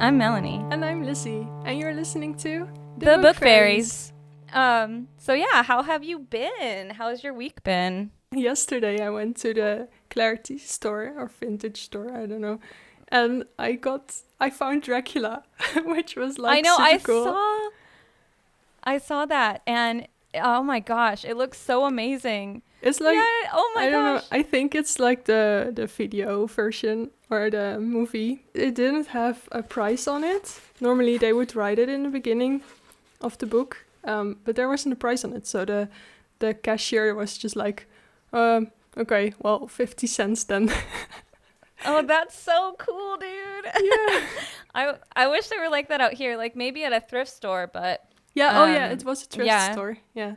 I'm Melanie. And I'm Lizzie, and you're listening to The Book Fairies. So yeah, how have you been? How's your week been? Yesterday I went to the Clarity store, or vintage store, I don't know, and I found Dracula, which was like I know, super cool. I saw that, and oh my gosh, it looks so amazing. It's like, yeah, oh my I don't know, gosh. I think it's like the video version or the movie. It didn't have a price on it. Normally they would write it in the beginning of the book, but there wasn't a price on it. So the cashier was just like, okay, well, 50 cents then. Oh, that's so cool, dude. Yeah. I wish they were like that out here, like maybe at a thrift store, but Yeah, it was a thrift store. Yeah.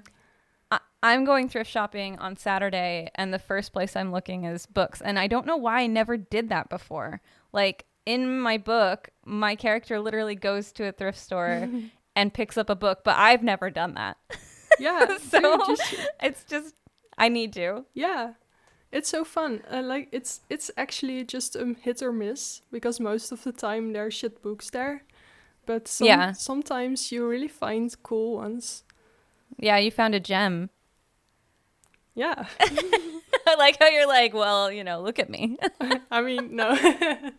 I'm going thrift shopping on Saturday, and the first place I'm looking is books. And I don't know why I never did that before. Like, in my book, my character literally goes to a thrift store and picks up a book, but I've never done that. Yeah. So it's just, I need to. Yeah. It's so fun. Like, it's actually just hit or miss, because most of the time there are shit books there. But sometimes you really find cool ones. Yeah, you found a gem. Yeah. I like how you're like, well, look at me. I mean, no.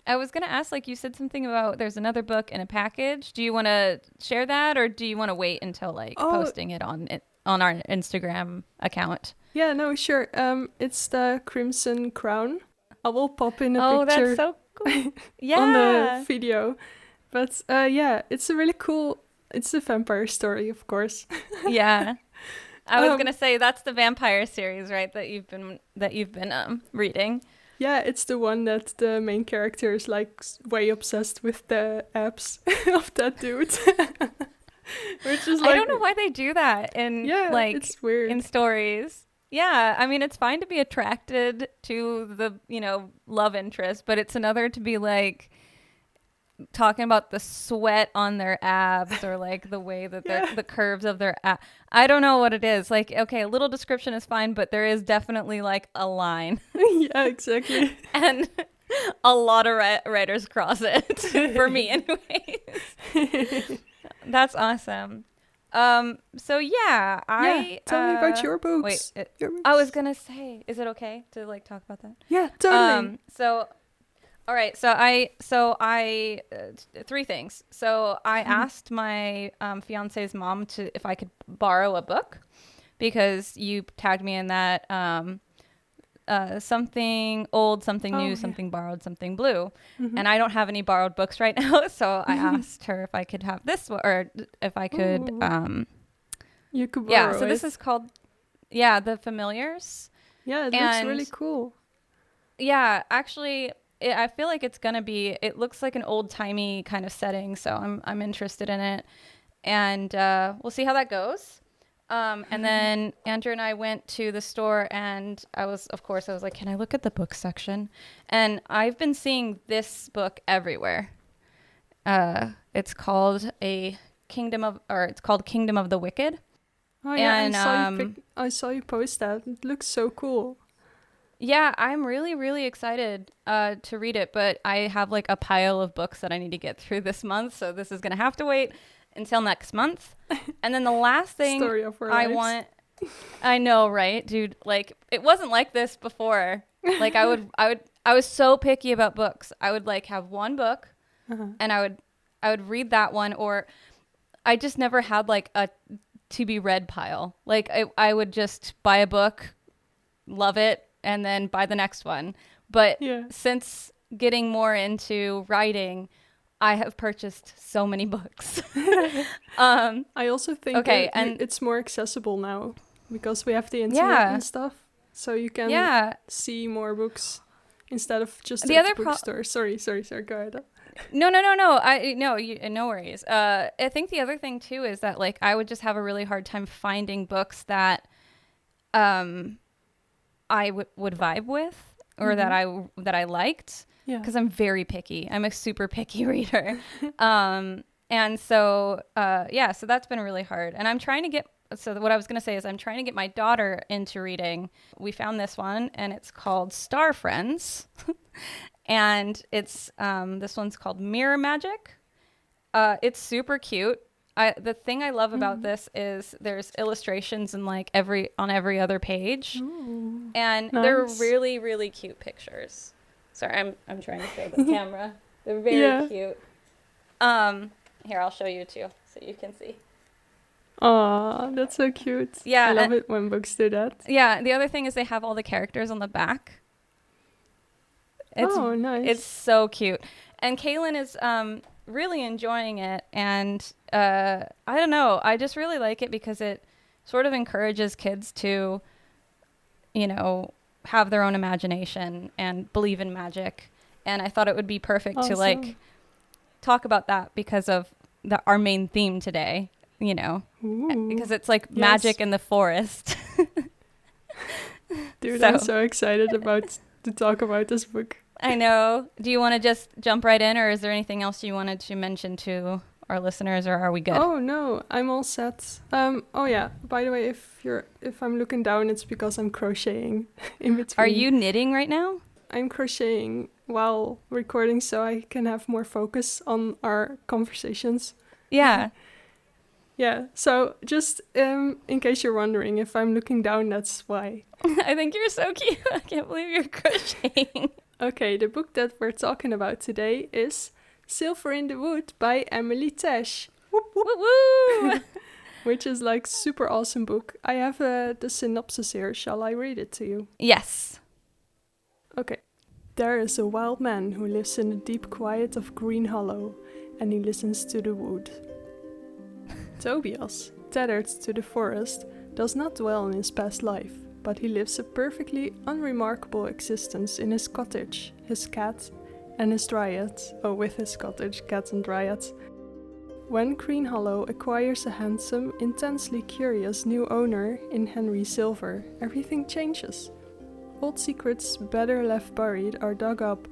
I was going to ask, like, you said something about there's another book in a package. Do you want to share that, or do you want to wait until, like, posting it on our Instagram account? Yeah, no, sure. It's the Crimson Crown. I will pop in a picture. Oh, that's so cool. Yeah. On the video. But, it's a really cool... It's a vampire story, of course. Yeah. I was gonna say that's the vampire series, right? That you've been reading. Yeah, it's the one that the main character is like way obsessed with the abs of that dude. Which is like, I don't know why they do that in it's weird. In stories. Yeah, I mean it's fine to be attracted to the love interest, but it's another to be like talking about the sweat on their abs or like the way that the curves of their abs. I don't know what it is. Like, okay, a little description is fine, but there is definitely like a line. Yeah, exactly. And a lot of writers cross it for me anyways. That's awesome. So yeah, tell me about your books. Wait, I was gonna say, is it okay to like talk about that? Yeah, totally. All right, so I three things. So I asked my fiance's mom if I could borrow a book, because you tagged me in that something old, something new, something borrowed, something blue, and I don't have any borrowed books right now. So I asked her if I could have this one, or if I could. You could borrow it. So this is called The Familiars. Yeah, it looks really cool. Yeah, actually. I feel like it's gonna be. It looks like an old-timey kind of setting, so I'm interested in it, and we'll see how that goes. And then Andrew and I went to the store, and I was like, "Can I look at the book section?" And I've been seeing this book everywhere. It's called Kingdom of the Wicked. Oh yeah, and I saw you post that. It looks so cool. Yeah, I'm really, really excited to read it, but I have like a pile of books that I need to get through this month, so this is going to have to wait until next month. And then the last thing I know, right, dude? Like, it wasn't like this before. Like, I was so picky about books. I would like have one book, and I would read that one, or I just never had like a to be read pile. Like, I would just buy a book, love it, and then buy the next one. But since getting more into writing, I have purchased so many books. I also think it's more accessible now, because we have the internet and stuff, so you can see more books instead of just the other bookstore. Sorry, go ahead. No. No worries. I think the other thing too is that like I would just have a really hard time finding books that I would vibe with, or that I liked, because I'm very picky. I'm a super picky reader. And so so that's been really hard. And I'm trying to get, so what I was going to say is I'm trying to get my daughter into reading. We found this one, and it's called Star Friends. And it's this one's called Mirror Magic. It's super cute. The thing I love about this is there's illustrations in like on every other page. Ooh, And they're nice. really, really cute pictures. Sorry, I'm trying to show the camera. They're very Yeah. cute. Here, I'll show you too so you can see. Aw, that's so cute. Yeah, I love it when books do that. Yeah, the other thing is they have all the characters on the back. Oh, nice. It's so cute. And Kaylin is really enjoying it. And I don't know, I just really like it because it sort of encourages kids to, you know, have their own imagination and believe in magic. And I thought it would be perfect to like talk about that because of our main theme today, you know. Ooh. Because it's like magic in the forest. Dude, I'm so excited to talk about this book. I know. Do you want to just jump right in, or is there anything else you wanted to mention to our listeners, or are we good? Oh no, I'm all set. Oh yeah, by the way, if I'm looking down, it's because I'm crocheting in between. Are you knitting right now? I'm crocheting while recording so I can have more focus on our conversations. Yeah. Yeah, so just in case you're wondering, if I'm looking down, that's why. I think you're so cute. I can't believe you're crocheting. Okay, the book that we're talking about today is Silver in the Wood by Emily Tesh. Whoop, whoop. Woo woo! Which is like super awesome book. I have the synopsis here. Shall I read it to you? Yes. Okay. There is a wild man who lives in the deep quiet of Green Hollow, and he listens to the wood. Tobias, tethered to the forest, does not dwell in his past life, but he lives a perfectly unremarkable existence in his cottage, his cat, and his dryads. Oh, with his cottage, cat and dryads. When Green Hollow acquires a handsome, intensely curious new owner in Henry Silver, everything changes. Old secrets better left buried are dug up,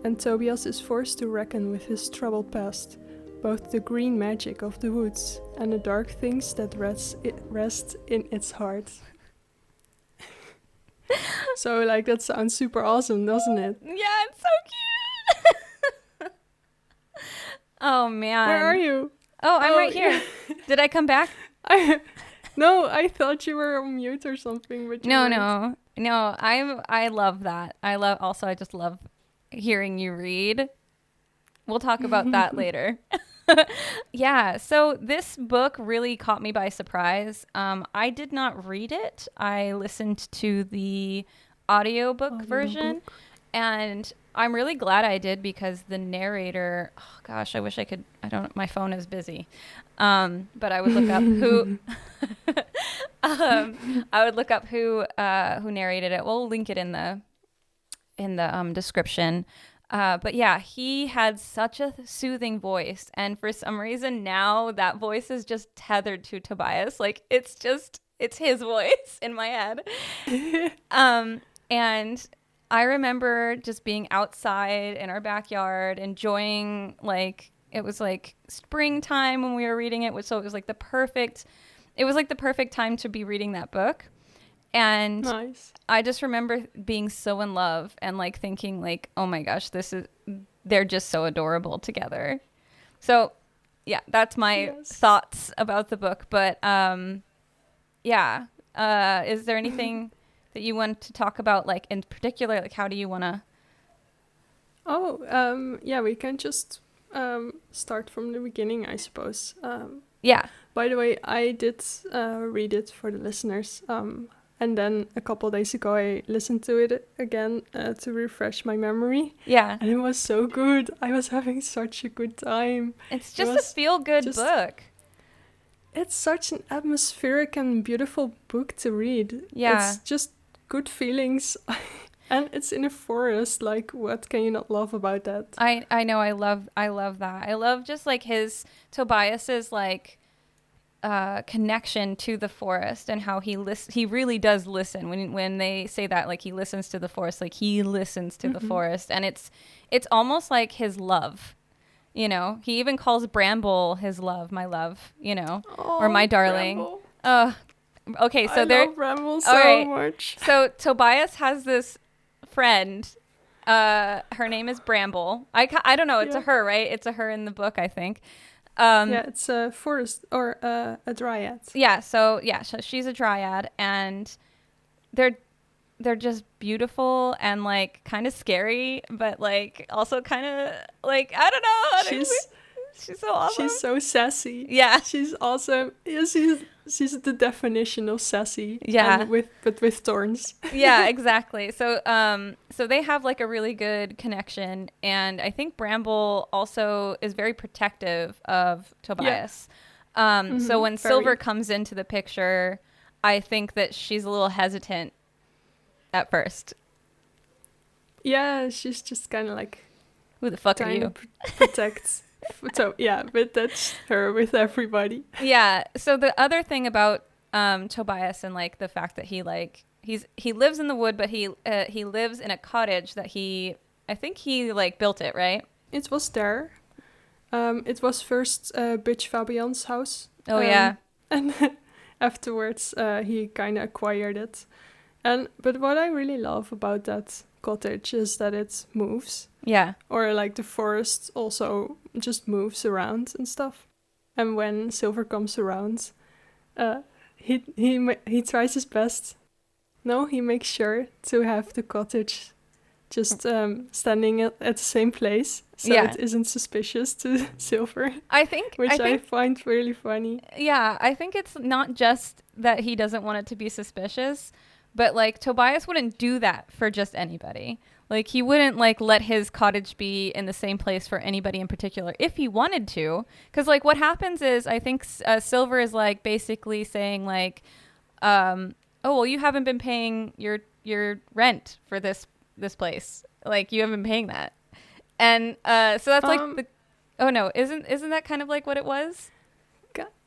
and Tobias is forced to reckon with his troubled past, both the green magic of the woods and the dark things that rest in its heart. So, like, that sounds super awesome, doesn't it? Yeah, it's so cute. Oh, man. Where are you? Oh, I'm right here. Yeah. Did I come back? No, I thought you were on mute or something, but you weren't. No. I love that. I just love hearing you read. We'll talk about that later. Yeah, so this book really caught me by surprise. I did not read it. I listened to the audiobook version, and I'm really glad I did because the narrator, oh gosh, I wish I could, my phone is busy. But I would look up who who narrated it. We'll link it in the description. But yeah, he had such a soothing voice, and for some reason now that voice is just tethered to Tobias. Like it's his voice in my head. And I remember just being outside in our backyard, enjoying, like, it was like springtime when we were reading it, so it was like the perfect time to be reading that book. And nice. I just remember being so in love and like thinking like, oh my gosh, they're just so adorable together. So yeah, that's my thoughts about the book. But yeah, is there anything that you want to talk about, like in particular, like how do you want to? Oh, yeah, we can just start from the beginning, I suppose. Yeah. By the way, I did read it for the listeners. And then a couple of days ago, I listened to it again to refresh my memory. Yeah. And it was so good. I was having such a good time. It's just a feel-good book. It's such an atmospheric and beautiful book to read. Yeah. It's just good feelings. And it's in a forest. Like, what can you not love about that? I know. I love that. I love just like Tobias's like connection to the forest and how he really does listen when they say that, like he listens to the forest, like he listens to the forest, and it's almost like his love, you know. He even calls Bramble his love, my love, you know. Aww, or my darling. Okay, so I love Bramble so much. So Tobias has this friend, her name is Bramble. I don't know, it's a her, right? It's a her in the book, I think. Yeah, it's a forest or a dryad. Yeah, so she's a dryad, and they're just beautiful and like kind of scary, but like also kind of like, I don't know. She's so awesome. She's so sassy. Yeah. She's awesome. Yeah, she's the definition of sassy. Yeah. And with thorns. Yeah, exactly. So so they have like a really good connection, and I think Bramble also is very protective of Tobias. Yeah. So when Silver comes into the picture, I think that she's a little hesitant at first. Yeah, she's just kind of like, who the fuck are you? Protects. So yeah, but that's her with everybody. Yeah. So the other thing about Tobias, and like the fact that he lives in the wood, but he lives in a cottage that I think he like built it, right? It was there. It was first Bitch Fabian's house. Oh yeah. And afterwards he kind of acquired it. But what I really love about that cottage is that it moves. Yeah. Or like the forest also just moves around and stuff. And when Silver comes around, he tries his best. No, he makes sure to have the cottage just standing at the same place, so it isn't suspicious to Silver. I think I find really funny. Yeah, I think it's not just that he doesn't want it to be suspicious, but like Tobias wouldn't do that for just anybody. Like he wouldn't like let his cottage be in the same place for anybody in particular if he wanted to. Because like what happens is I think Silver is like basically saying like, oh well, you haven't been paying your rent for this place. Like you haven't been paying that, and so that's like the. Oh no, isn't that kind of like what it was?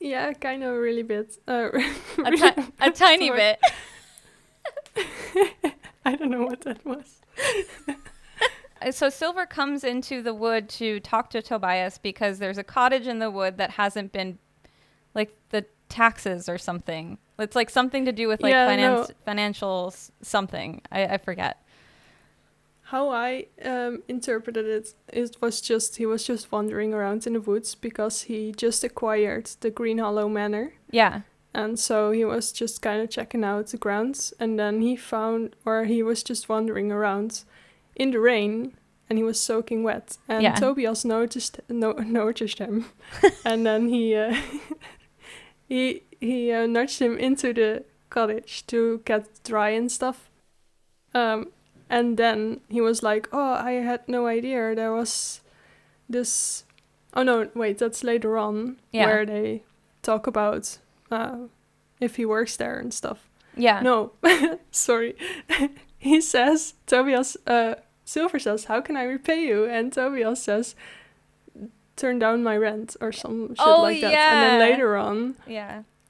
Yeah, kind of really bit. A tiny bit. I don't know what that was. So Silver comes into the wood to talk to Tobias because there's a cottage in the wood that hasn't been, like, the taxes or something. It's like something to do with like financial something. I forget. How I interpreted it was just he was just wandering around in the woods because he just acquired the Green Hollow Manor. Yeah. And so he was just kind of checking out the grounds, and then he was just wandering around in the rain, and he was soaking wet. And Tobias noticed him, and then he nudged him into the cottage to get dry and stuff. And then he was like, "Oh, I had no idea there was this." Oh no, wait, that's later on where they talk about if he works there and stuff. Yeah. No, sorry. He says, Silver says, "How can I repay you?" And Tobias says, "Turn down my rent," or some shit like that. And then later on,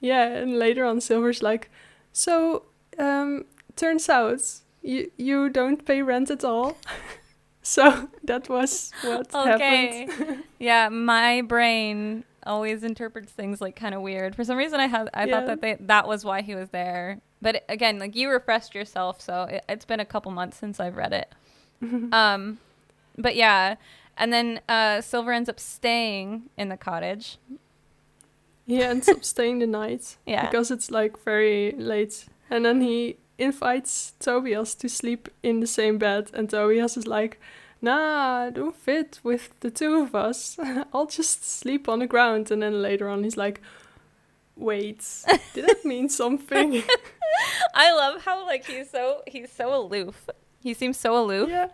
and later on, Silver's like, "So, turns out you don't pay rent at all." So that was what happened. Yeah, my brain always interprets things like kind of weird. For some reason, I thought that was why he was there. But again, like you refreshed yourself, so it's been a couple months since I've read it. But yeah, and then Silver ends up staying in the cottage. He ends up staying the night. Yeah, because it's like very late, and then he invites Tobias to sleep in the same bed, and Tobias is like, "Nah, I don't fit with the two of us. I'll just sleep on the ground." And then later on he's like, "Wait, did that mean something?" I love how like he's so aloof. He seems so aloof. Yeah.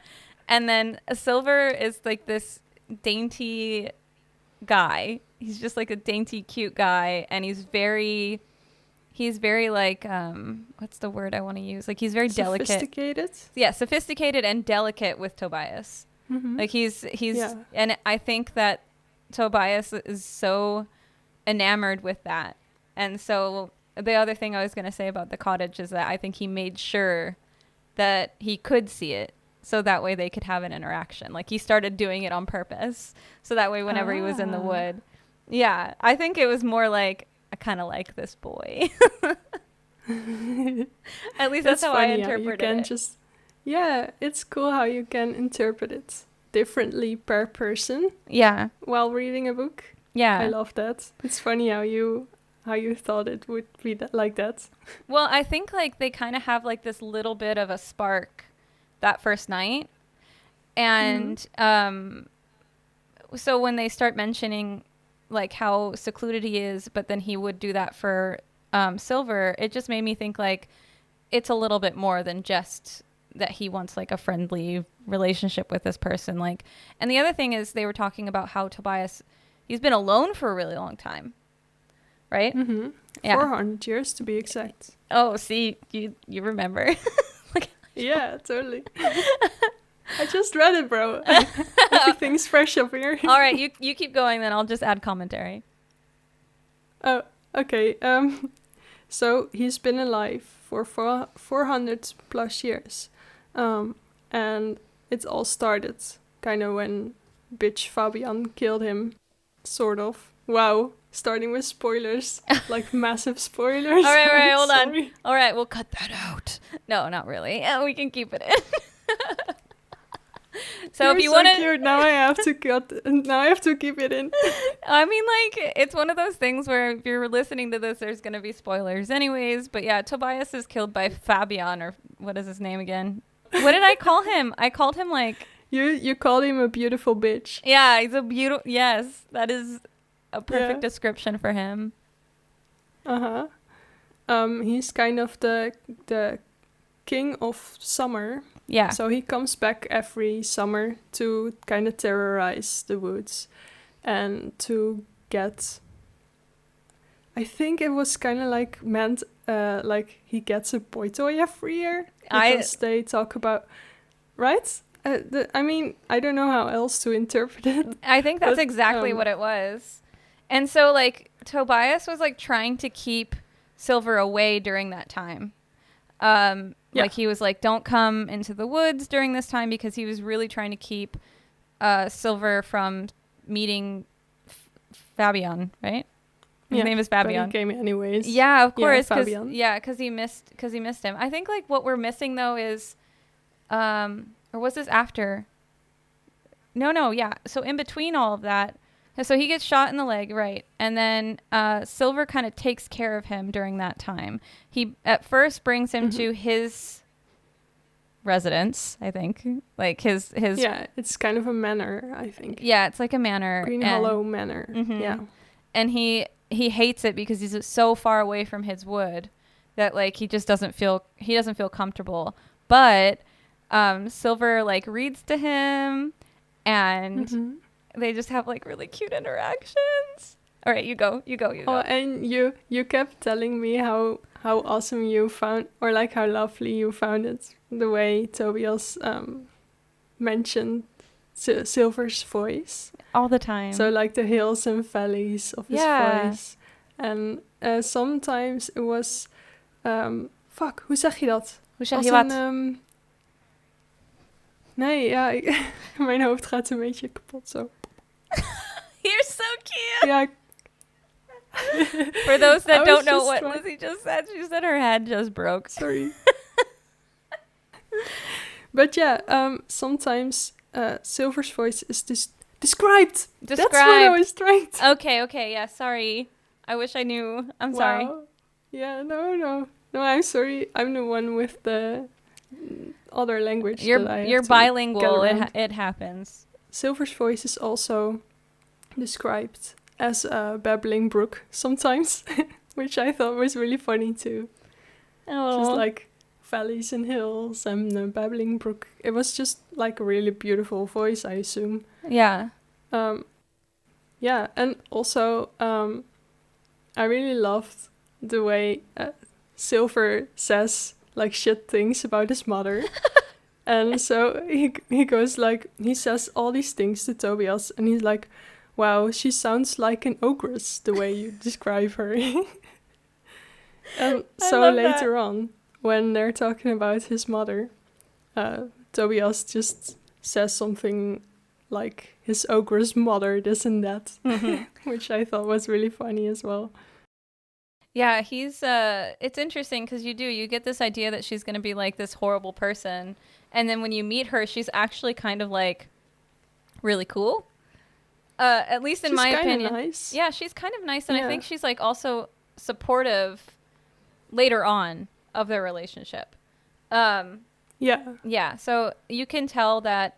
And then Silver is like this dainty guy. He's just like a dainty, cute guy, and he's very like what's the word I want to use? Like he's very delicate. Sophisticated? Yeah, sophisticated and delicate with Tobias. Mm-hmm. Like he's and I think that Tobias is so enamored with that. And so the other thing I was going to say about the cottage is that I think he made sure that he could see it, so that way they could have an interaction. Like he started doing it on purpose, so that way whenever he was in the wood. Yeah, I think it was more like, I kind of like this boy. At least that's how I interpreted it. It's cool how you can interpret it differently per person. Yeah. While reading a book. Yeah. I love that. It's funny how you thought it would be like that. Well, I think like they kind of have like this little bit of a spark that first night. And so when they start mentioning like how secluded he is, but then he would do that for Silver, it just made me think like it's a little bit more than just that he wants like a friendly relationship with this person. Like, and the other thing is they were talking about how Tobias, he's been alone for a really long time, right? Mm-hmm. Yeah. 400 years to be exact. Oh, see, you remember. Yeah, totally. I just read it, bro. Everything's fresh up here. All right, you keep going, then I'll just add commentary. Oh, okay. So he's been alive for 400 plus years. And it all started kind of when bitch Fabian killed him. Sort of. Wow. Starting with spoilers. Like massive spoilers. All right, hold on. All right, we'll cut that out. No, not really. We can keep it in. So You're if you so want to, cute. Now I have to cut. Now I have to keep it in. I mean, like it's one of those things where if you're listening to this, there's gonna be spoilers, anyways. But yeah, Tobias is killed by Fabian, or what is his name again? What did I call him? I called him like You called him a beautiful bitch. Yeah, he's a beautiful. Yes, that is a perfect description for him. He's kind of the king of summer. Yeah. So he comes back every summer to kind of terrorize the woods and to get... I think it was kind of like meant like he gets a boy toy every year. Because they talk about... Right? I mean, I don't know how else to interpret it. I think that's exactly what it was. And so like Tobias was like trying to keep Silver away during that time. Like he was like, don't come into the woods during this time, because he was really trying to keep Silver from meeting Fabian, right? His name is Fabian. But he came anyways. Yeah, of course. Yeah, because he missed him. I think like what we're missing though is, or was this after? No, yeah. So in between all of that, so he gets shot in the leg, right? And then Silver kind of takes care of him during that time. He at first brings him to his residence, I think. Like his Yeah, it's kind of a manor, I think. Yeah, it's like a manor. Green Hollow Manor. Yeah. And he hates it because he's so far away from his wood that like he doesn't feel comfortable. But Silver like reads to him, and they just have like really cute interactions. All right, you go. Oh, and you kept telling me how awesome you found, or like how lovely you found it, the way Tobias mentioned Silver's voice all the time. So like the hills and valleys of his voice. And sometimes it was hoe zeg je dat? Hoe zeg je wat? Nee, ja, mijn hoofd gaat een beetje kapot zo. You're so cute. Yeah. For those that don't know what Lizzie just said, she said her head just broke. Sorry. But yeah, sometimes Silver's voice is described. That's what I was trying to... Okay, yeah, sorry. I wish I knew. I'm sorry. Yeah, no, I'm sorry. I'm the one with the other language. You're bilingual. It happens. Silver's voice is also described as a babbling brook sometimes, which I thought was really funny too. Oh. Just like valleys and hills and a babbling brook. It was just like a really beautiful voice, I assume. Yeah. Yeah, and also I really loved the way Silver says like shit things about his mother. And so he goes like, he says all these things to Tobias, and he's like, wow, she sounds like an ogress the way you describe her. And so later on, when they're talking about his mother, Tobias just says something like his ogress mother, this and that, which I thought was really funny as well. Yeah, he's it's interesting because you get this idea that she's going to be like this horrible person, and then when you meet her, she's actually kind of like really cool. At least in She's my kinda opinion. nice. Yeah, she's kind of nice, and I Yeah. think she's like also supportive later on of their relationship. Yeah. Yeah, so you can tell that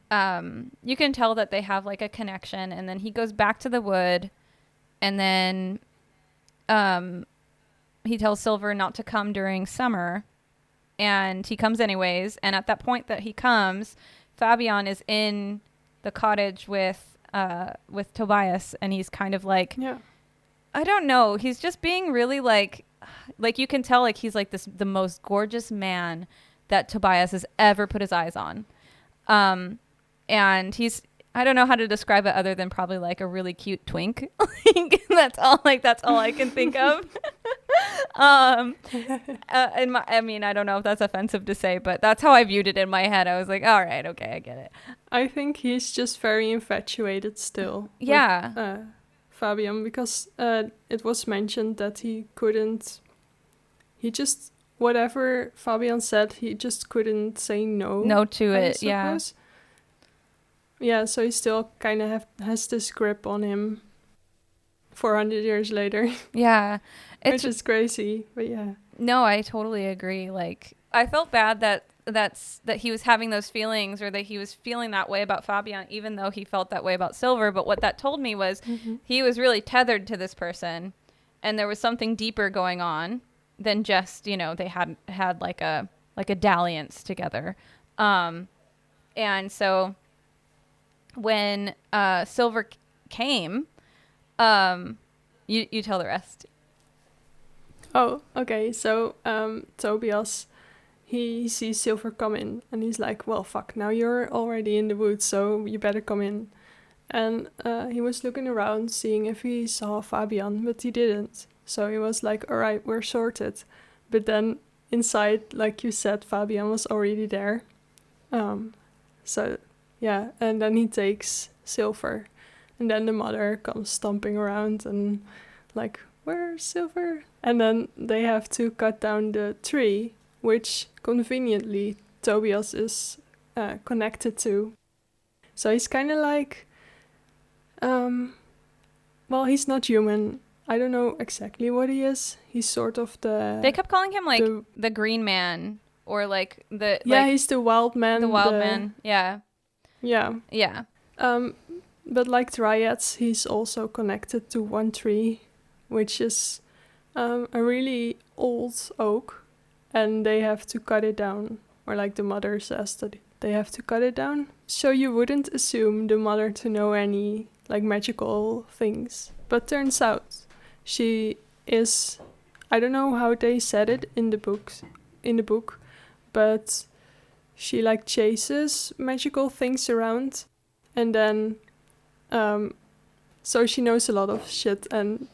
they have like a connection, and then he goes back to the wood, and then he tells Silver not to come during summer, and he comes anyways. And at that point that he comes, Fabian is in the cottage with Tobias, and he's kind of like, Yeah. I don't know, he's just being really like you can tell like he's like the most gorgeous man that Tobias has ever put his eyes on. And he's, I don't know how to describe it other than probably like a really cute twink. That's all I can think of. I mean, I don't know if that's offensive to say, but that's how I viewed it in my head. I was like, all right, okay, I get it. I think he's just very infatuated still. Yeah. With, Fabian, because it was mentioned that he just, whatever Fabian said, he just couldn't say no to it. Yeah. Yeah, so he still kind of has this grip on him 400 years later. Yeah. Which is crazy, but yeah. No, I totally agree. Like, I felt bad that he was having those feelings, or that he was feeling that way about Fabian, even though he felt that way about Silver. But what that told me was he was really tethered to this person, and there was something deeper going on than just, you know, they had like a dalliance together. And so when Silver came, you tell the rest. Oh, okay. So Tobias, he sees Silver come in, and he's like, well, fuck, now you're already in the woods, so you better come in. And he was looking around, seeing if he saw Fabian, but he didn't. So he was like, all right, we're sorted. But then inside, like you said, Fabian was already there. So, yeah, and then he takes Silver. And then the mother comes stomping around and like, where's Silver? And then they have to cut down the tree, which conveniently Tobias is connected to. So he's kind of like, well, he's not human. I don't know exactly what he is. He's sort of the... They kept calling him like the Green Man, or like the... Yeah, like, he's the wild man. The wild man, yeah. Yeah. Yeah. But like dryads, he's also connected to one tree, which is a really old oak, and they have to cut it down, or like the mother says that they have to cut it down. So you wouldn't assume the mother to know any like magical things, but turns out she is, I don't know how they said it in the book, but she like chases magical things around, and then so she knows a lot of shit, and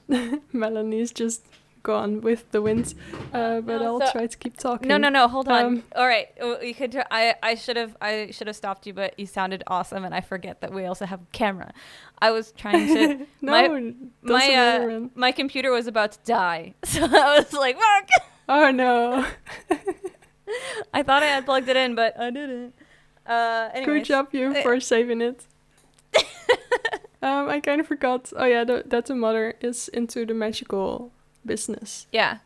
Melanie's just gone with the wind. But I'll try to keep talking. No, hold on. All right, you could. I should have stopped you, but you sounded awesome, and I forget that we also have a camera. I was trying to. My computer was about to die, so I was like, fuck. Oh no. I thought I had plugged it in, but I didn't. Anyways. Good job, you, for saving it. I kind of forgot. Oh yeah, that the mother is into the magical business. Yeah.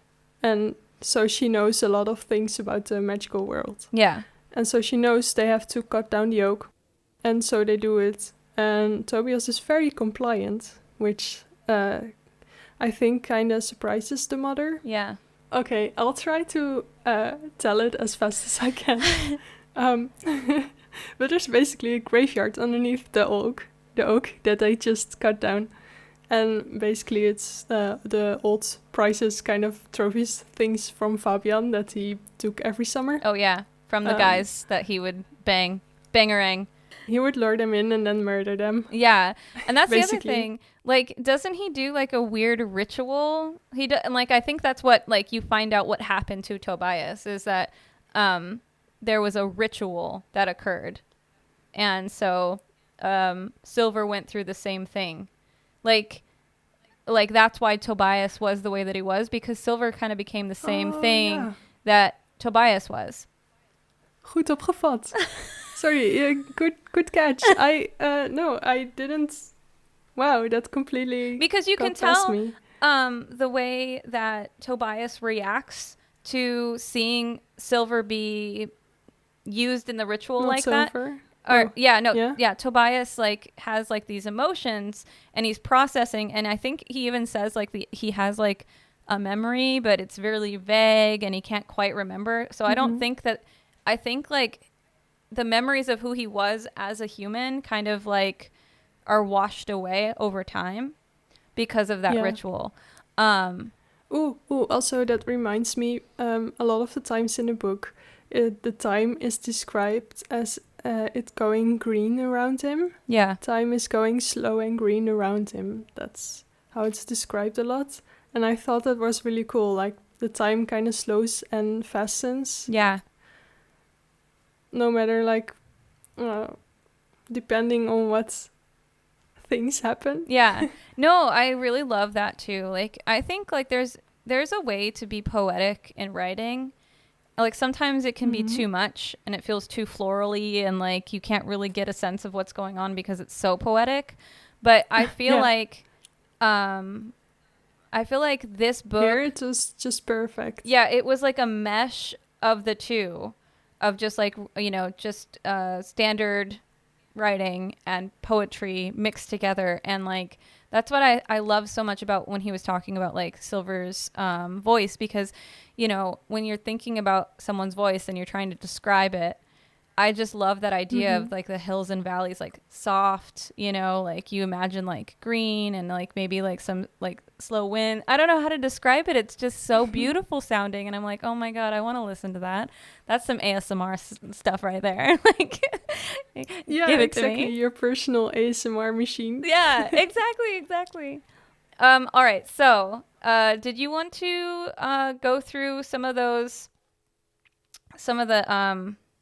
And so she knows a lot of things about the magical world. Yeah. And so she knows they have to cut down the oak. And so they do it. And Tobias is very compliant, which I think kind of surprises the mother. Yeah. Okay, I'll try to tell it as fast as I can. But there's basically a graveyard underneath the oak that they just cut down. And basically it's the old prizes, kind of trophies, things from Fabian that he took every summer. Oh yeah, from the guys that he would bangerang. He would lure them in and then murder them. Yeah, and that's the other thing. Like, doesn't he do like a weird ritual? And like I think that's what like you find out what happened to Tobias is that there was a ritual that occurred, and so Silver went through the same thing. Like that's why Tobias was the way that he was, because Silver kind of became the same thing that Tobias was. Goed opgevat. Sorry, good catch. No, I didn't. Wow, that completely Because you can got past tell me. the way that Tobias reacts to seeing Silver be used in the ritual Not like that. silver. Or Oh, yeah, Tobias like has like these emotions and he's processing, and I think he even says like he has like a memory, but it's really vague and he can't quite remember. So I don't think that, I think like the memories of who he was as a human kind of like are washed away over time because of that Yeah. ritual. Ooh, also that reminds me, a lot of the times in the book, the time is described as it going green around him. Yeah. Time is going slow and green around him. That's how it's described a lot. And I thought that was really cool. Like, the time kind of slows and fastens. Yeah. No matter, like, depending on what things happen. Yeah. No, I really love that too. Like, I think like there's a way to be poetic in writing. Like sometimes it can be too much and it feels too florally and like you can't really get a sense of what's going on because it's so poetic. But I feel like this book, here it was just perfect. yeah, it was like a mesh of the two, of just like, just standard writing and poetry mixed together. And like that's what I love so much about when he was talking about like Silver's voice, because when you're thinking about someone's voice and you're trying to describe it, I just love that idea of like the hills and valleys, like soft, like you imagine like green and like maybe like some like slow wind. I don't know how to describe it. It's just so beautiful sounding. And I'm like, oh my God, I want to listen to that. That's some ASMR stuff right there. Like, yeah, give it exactly. to me. Your personal ASMR machine. Yeah, exactly. All right. So, did you want to go through some of the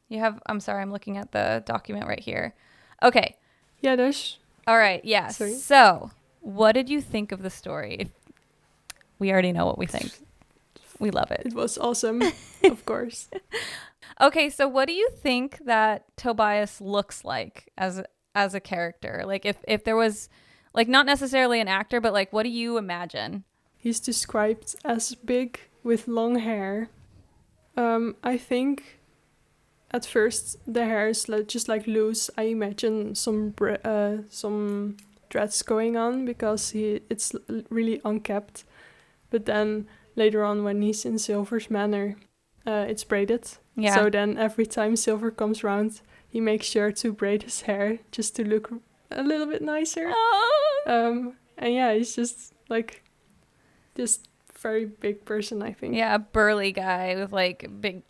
you have, I'm sorry, I'm looking at the document right here. Okay. Yeah, there's. All right. Yeah. Sorry. So, what did you think of the story? We already know what we think. We love it. It was awesome, of course. Okay. So, what do you think that Tobias looks like as a character? Like, if there was, like, not necessarily an actor, but like, what do you imagine? He's described as big with long hair. I think at first the hair is just like loose. I imagine some dreads going on because it's really unkept. But then later on, when he's in Silver's manor, it's braided. Yeah. So then every time Silver comes around, he makes sure to braid his hair just to look a little bit nicer. Oh. And yeah, he's just like this very big person, I think. Yeah, a burly guy with like big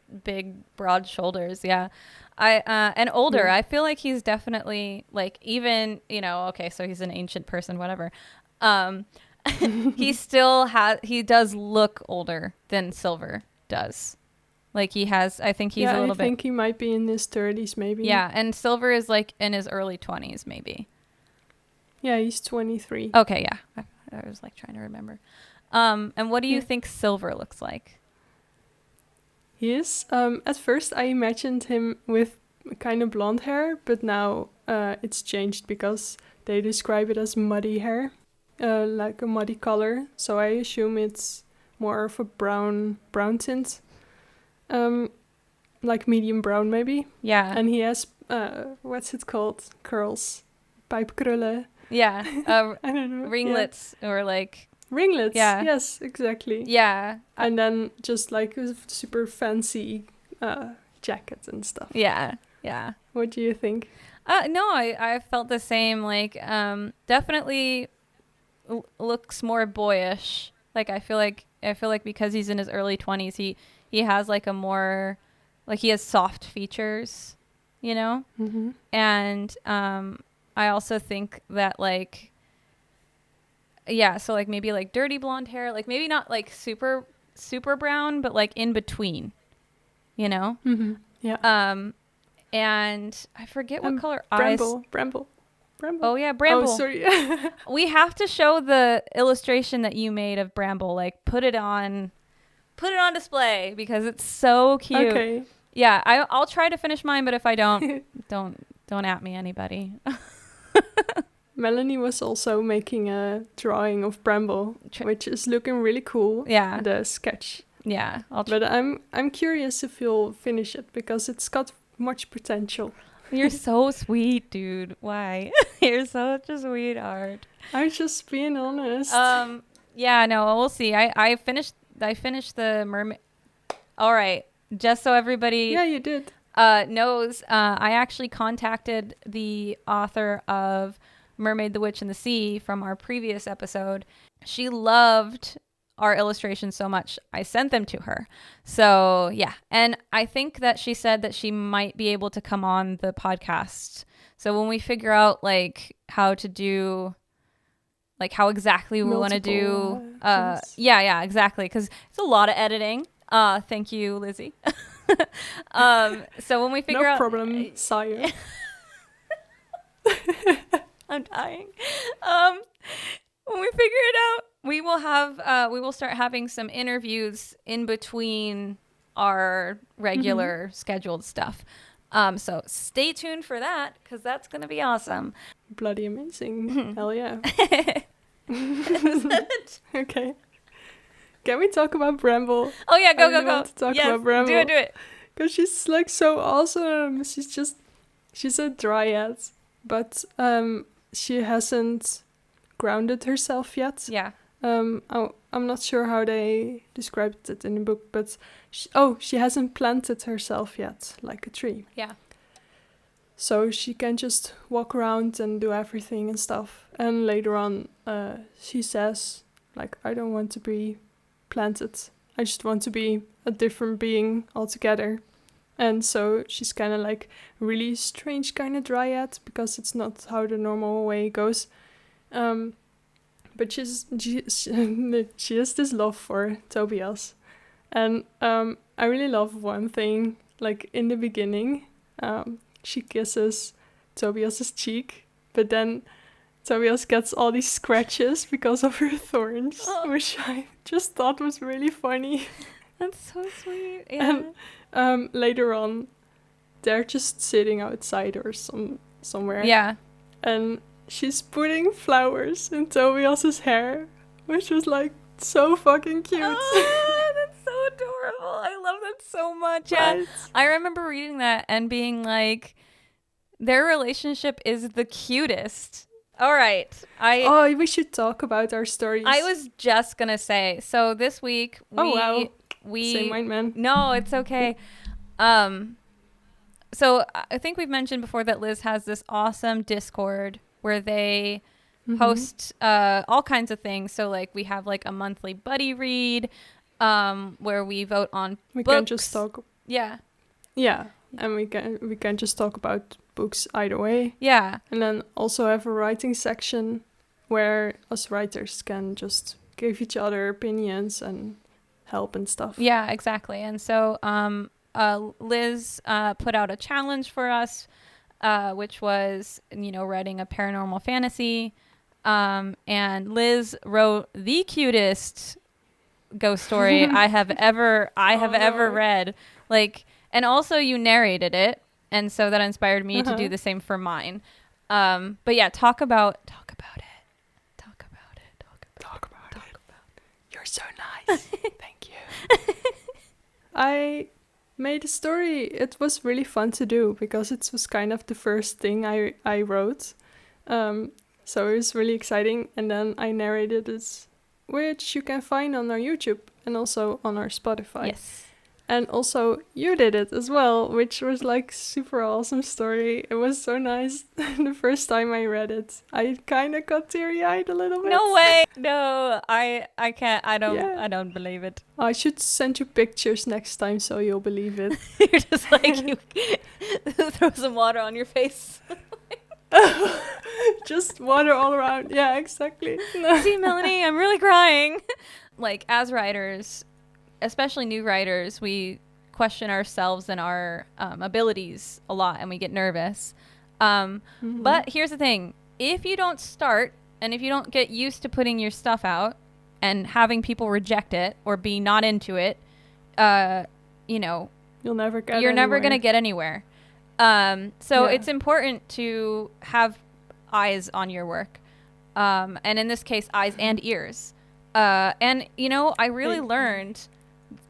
broad shoulders. Yeah. And older. Yeah. I feel like he's definitely, like, even, okay, so he's an ancient person, whatever. He does look older than Silver does. Like I think he's a little bit. I think he might be in his 30s maybe. Yeah, and Silver is like in his early 20s maybe. Yeah, he's 23. Okay, yeah. I was like trying to remember. And what do you think Silver looks like? He is. At first I imagined him with kind of blonde hair, but now it's changed because they describe it as muddy hair, like a muddy color. So I assume it's more of a brown tint, like medium brown maybe. Yeah. And he has what's it called? Curls, pijpkrullen. Yeah. I don't know. Ringlets or like. Ringlets. Yeah. Yes, exactly. Yeah. And then just like a super fancy jacket and stuff. Yeah. What do you think? No, I felt the same. Like, definitely looks more boyish. Like, I feel like because he's in his early 20s, he has like a more, like, he has soft features, Mm-hmm. And I also think that like. Yeah, so like maybe like dirty blonde hair, like maybe not like super brown, but like in between, Mm-hmm. Yeah. And I forget what color eyes. Bramble. Oh yeah, Bramble. Oh, sorry. We have to show the illustration that you made of Bramble. Like put it on display because it's so cute. Okay. Yeah, I'll try to finish mine, but if I don't, don't at me, anybody. Melanie was also making a drawing of Bramble, which is looking really cool. Yeah. The sketch. Yeah, But I'm curious if you'll finish it because it's got much potential. You're so sweet, dude. Why? You're such a sweetheart. I'm just being honest. Yeah, no, we'll see. I finished the mermaid. All right, just so everybody Yeah, you did. Knows, I actually contacted the author of Mermaid, the Witch, and the Sea from our previous episode. She loved our illustrations so much, I sent them to her. So yeah, and I think that she said that she might be able to come on the podcast. So when we figure out like how to do, like how exactly we want to do, yeah, exactly, because it's a lot of editing. Thank you, Lizzie. So when we figure out, no problem, sire. I'm dying. When we figure it out, we will start having some interviews in between our regular scheduled stuff. So stay tuned for that because that's gonna be awesome. Bloody amazing. Hell yeah. Okay. Can we talk about Bramble? Oh yeah, go. Want to talk about Bramble. Do it. Because she's like so awesome. She's a dryad, but she hasn't grounded herself yet. Yeah. I'm not sure how they described it in the book, but she hasn't planted herself yet, like a tree. Yeah. So she can just walk around and do everything and stuff. And later on, she says, like, I don't want to be planted. I just want to be a different being altogether. And so she's kind of like a really strange kind of dryad because it's not how the normal way goes. But she has this love for Tobias. And I really love one thing, like in the beginning, she kisses Tobias's cheek, but then Tobias gets all these scratches because of her thorns, which I just thought was really funny. That's so sweet. Yeah. And later on, they're just sitting outside or somewhere. Yeah. And she's putting flowers in Tobias's hair, which was like so fucking cute. Oh, that's so adorable. I love that so much. Right. Yeah. I remember reading that and being like, their relationship is the cutest. All right. We should talk about our stories. I was just going to say, so this week Same mind, man. No, it's okay. So I think we've mentioned before that Liz has this awesome Discord where they host all kinds of things. So like we have like a monthly buddy read where we vote on books. Can just talk. Yeah. Yeah, and we can just talk about books either way. Yeah. And then also have a writing section where us writers can just give each other opinions and help and stuff. Yeah, exactly. And so Liz put out a challenge for us, which was, writing a paranormal fantasy. And Liz wrote the cutest ghost story I have ever read. Like, and also you narrated it, and so that inspired me to do the same for mine. But yeah, talk about it. You're so nice. Thank you. I made a story. It was really fun to do because it was kind of the first thing I wrote. So it was really exciting. And then I narrated it, which you can find on our YouTube and also on our Spotify. Yes. And also you did it as well, which was like super awesome story. It was so nice. The first time I read it, I kind of got teary-eyed a little bit. No way. No, I can't. I don't believe it. I should send you pictures next time so you'll believe it. You're just like, you throw some water on your face. Just water all around. Yeah, exactly. See, Melanie, I'm really crying. Like, as writers, especially new writers, we question ourselves and our abilities a lot, and we get nervous. But here's the thing. If you don't start, and if you don't get used to putting your stuff out and having people reject it or be not into it, you'll never get You're never anywhere. going to get anywhere. So it's important to have eyes on your work. And in this case, eyes and ears. And, you know, I really learned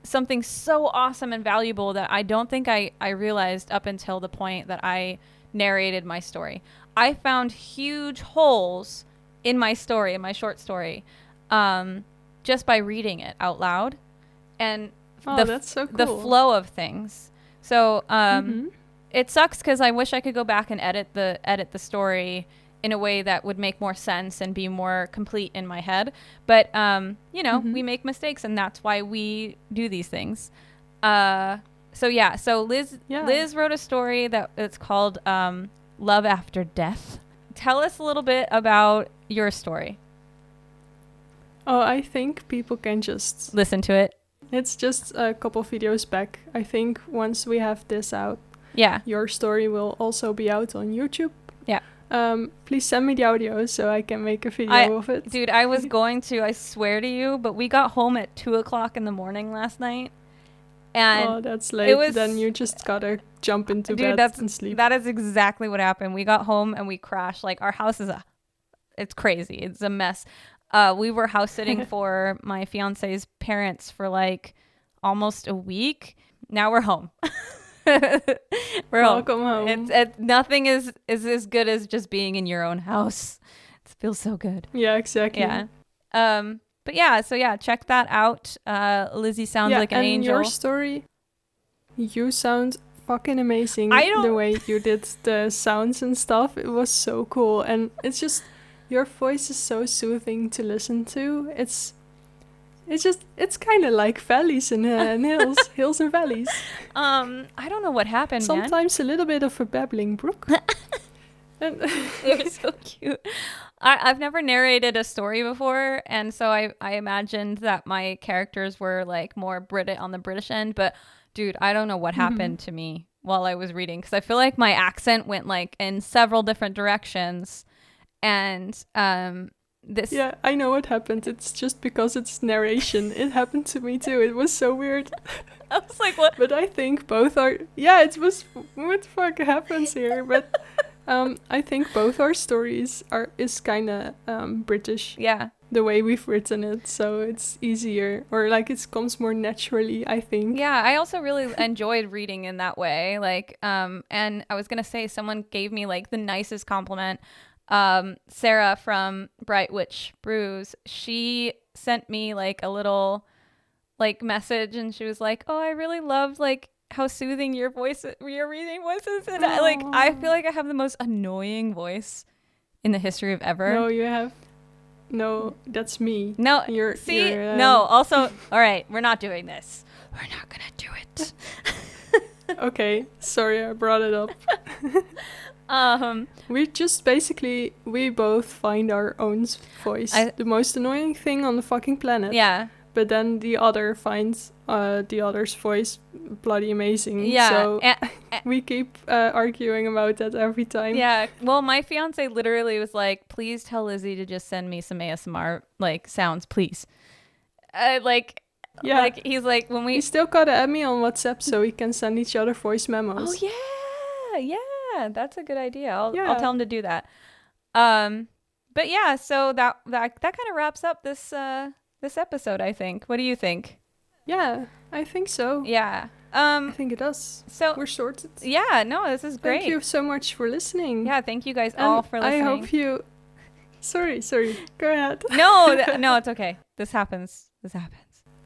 something so awesome and valuable that I don't think I realized up until the point that I narrated my story. I found huge holes in my story, in my short story, just by reading it out loud. And that's so cool. The flow of things. So it sucks because I wish I could go back and edit the story in a way that would make more sense and be more complete in my head. But you know, we make mistakes, and that's why we do these things. So Liz wrote a story that's called Love After Death. Tell us a little bit about your story. Oh, I think people can just listen to it. It's just a couple videos back. I think once we have this out, your story will also be out on YouTube. Yeah. Please send me the audio so I can make a video of it. Dude, I was going to, I swear to you, but we got home at 2:00 in the morning last night. And that's late. Then you just gotta jump into bed and sleep. That is exactly what happened. We got home and we crashed. Like, our house it's crazy. It's a mess. We were house sitting for my fiance's parents for like almost a week. Now we're home. Welcome home. It's nothing is as good as just being in your own house. It feels so good. Yeah, exactly. Yeah. But yeah, so yeah, check that out. Lizzie sounds like an angel. Your story, you sound fucking amazing. The way you did the sounds and stuff, it was so cool. And it's just, your voice is so soothing to listen to. It's kind of like valleys and hills and valleys. I don't know what happened, Sometimes a little bit of a babbling brook. They're so cute. I've never narrated a story before, and so I imagined that my characters were like more on the British end. But dude, I don't know what happened to me while I was reading, because I feel like my accent went like in several different directions, and Yeah, I know what happened. It's just because it's narration. It happened to me too. It was so weird. I was like, what? But I think both are... Yeah, it was... What the fuck happens here? But I think both our stories is kind of British. Yeah. The way we've written it. So it's easier. Or like it comes more naturally, I think. Yeah, I also really enjoyed reading in that way. Like, and I was going to say, someone gave me like the nicest compliment. Sarah from Bright Witch Brews, she sent me like a little like message, and she was like, oh, I really loved like how soothing your reading voices, and I feel like I have the most annoying voice in the history of ever. No, you have. No, that's me. No, no. Also, all right, we're not doing this. We're not gonna do it. Okay, sorry, I brought it up. We just basically, we both find our own voice the most annoying thing on the fucking planet. Yeah. But then the other finds the other's voice bloody amazing. Yeah. So we keep arguing about that every time. Yeah. Well, my fiance literally was like, please tell Lizzie to just send me some ASMR like sounds, please. Yeah. Like he's like, when we... He still gotta add me on WhatsApp so we can send each other voice memos. Oh, yeah. Yeah. That's a good idea. I'll tell him to do that. But yeah, so that kind of wraps up this episode, I think. What do you think? Yeah, I think so. Yeah. I think it does. So we're sorted. Yeah, no, this is great. Thank you so much for listening. Yeah, thank you guys all for listening. I hope you... Sorry. Go ahead. No, it's okay. This happens.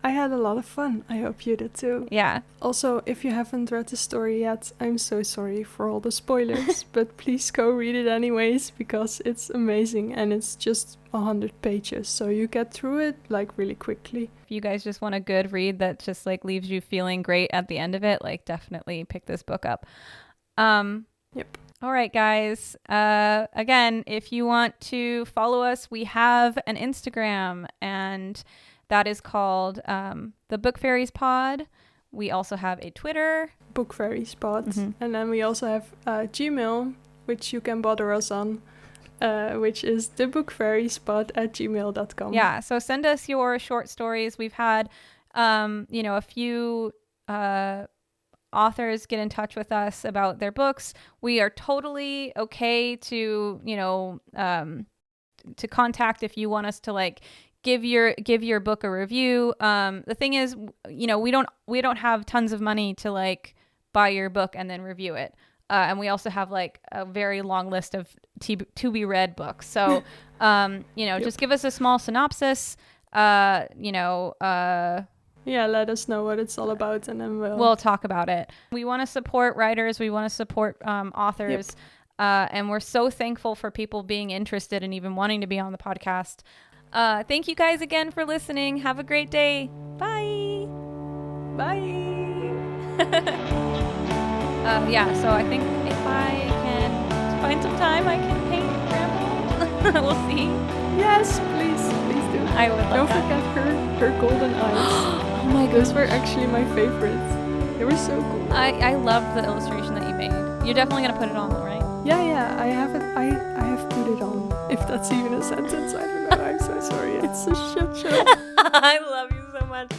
I had a lot of fun. I hope you did too. Yeah. Also, if you haven't read the story yet, I'm so sorry for all the spoilers, but please go read it anyways, because it's amazing and it's just 100 pages, so you get through it like really quickly. If you guys just want a good read that just like leaves you feeling great at the end of it, like definitely pick this book up. Yep. All right, guys. Again, if you want to follow us, we have an Instagram, and that is called the Book Fairies Pod. We also have a Twitter. Book Fairies Pod. And then we also have Gmail, which you can bother us on, which is thebookfairiespod@gmail.com. Yeah, so send us your short stories. We've had, a few authors get in touch with us about their books, we are totally okay to, to contact if you want us to like give your book a review. The thing is, we don't have tons of money to like buy your book and then review it. And we also have like a very long list of to be read books. So, just give us a small synopsis. Let us know what it's all about, and then we'll talk about it. We want to support writers. We want to support authors. And we're so thankful for people being interested and even wanting to be on the podcast. Thank you guys again for listening. Have a great day. Bye. So I think if I can find some time, I can paint Grandma. We'll see. Yes, please do. I would love Don't forget her golden eyes. Oh my gosh. Those were actually my favorites. They were so cool. I love the illustration that you made. You're definitely gonna put it on, though, right? Yeah, I have it. I have put it on. If that's even a sentence, I don't know. I'm so sorry. It's a shit show. I love you so much.